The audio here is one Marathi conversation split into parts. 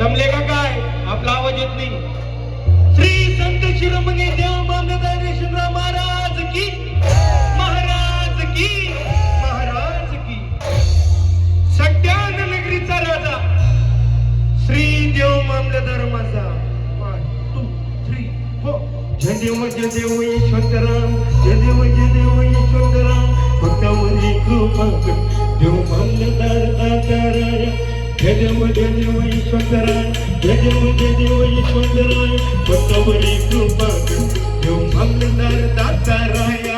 दमले का काय? आपला आवाज येत नाही. श्री संत शिरोमणी देव मामलेदार यशवंतराव महाराज की, महाराज की, महाराज की. सट्यान नगरीचा राजा श्री देव मामलेदार माझा. 1 2 3 4. जय देव यशवंतराव, जय देव यशवंतराव, भक्तावरी कृपा कर देव मामलेदार दाताराया. जय देव यशवंतराव, जय देव यशवंतराव, भक्तावरी कृपा कर देव मामलेदार दाताराया.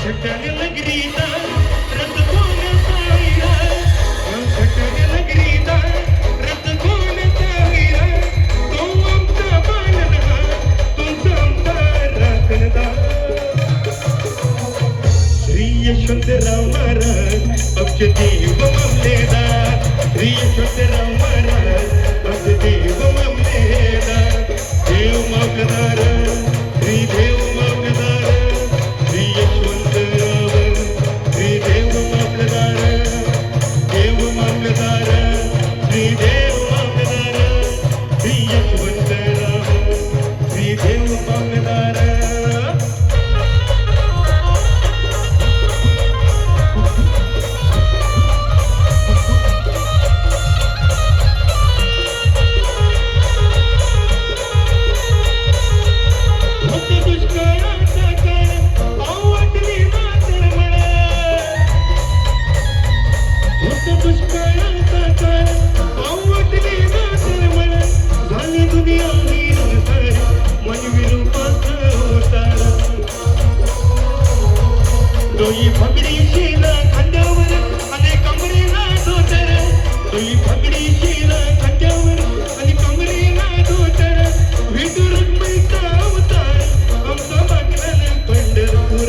सट्याने नगरीचा रथ कोण चालला, सट्याने नगरीचा रथ कोण चालला, तो आमचा पालनहार, तुमचा आमचा राखणदार. श्री यशवंतराव महाराज आमचे देव मामलेदार, श्री यशवंतराव महाराज आमचे देव मामलेदार. देव मामलेदार, श्री देव मामलेदार, श्री यशवंतराव, श्री देव मामलेदार, देव मामलेदार, श्री देव मामलेदार, श्री यशवंतराव, श्री देव मामलेदार. तोही फगडी शिला खांद्यावर आणि कमरेला धोतर, तोही फगडी शिला खांद्यावर आणि कमरेला धोतर. विठुरक मैचा अवतार आमचा मागला पंढरपूर.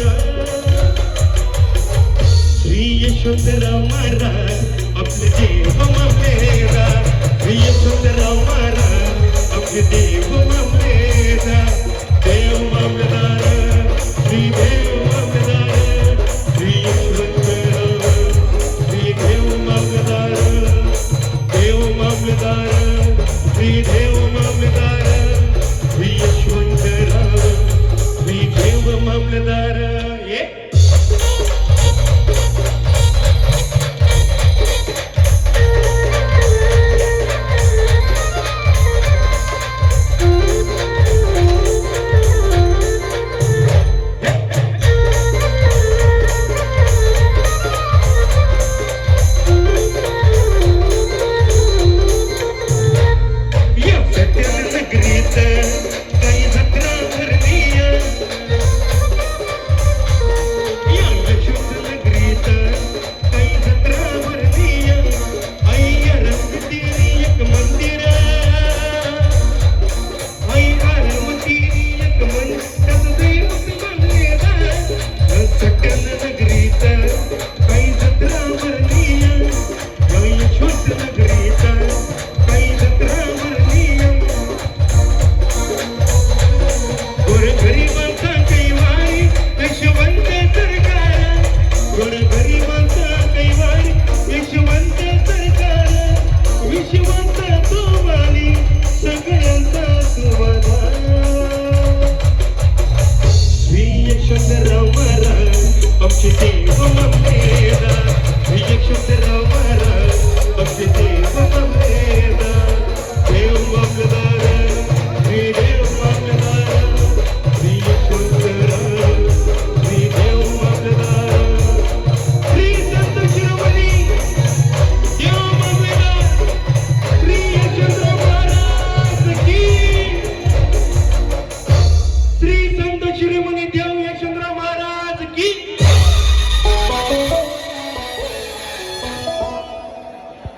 श्री यशवंतराव महाराज आपले देव मामलेदार, श्री यशवंतराव महाराज आपले देव मामलेदार. देव मामलेदार, श्री देव मामलेदार, श्री यशवंतराव, श्री देव मामलेदार, देव मामलेदार, श्री देव मामलेदार, श्री यशवंतराव, श्री देव मामलेदार. नगरी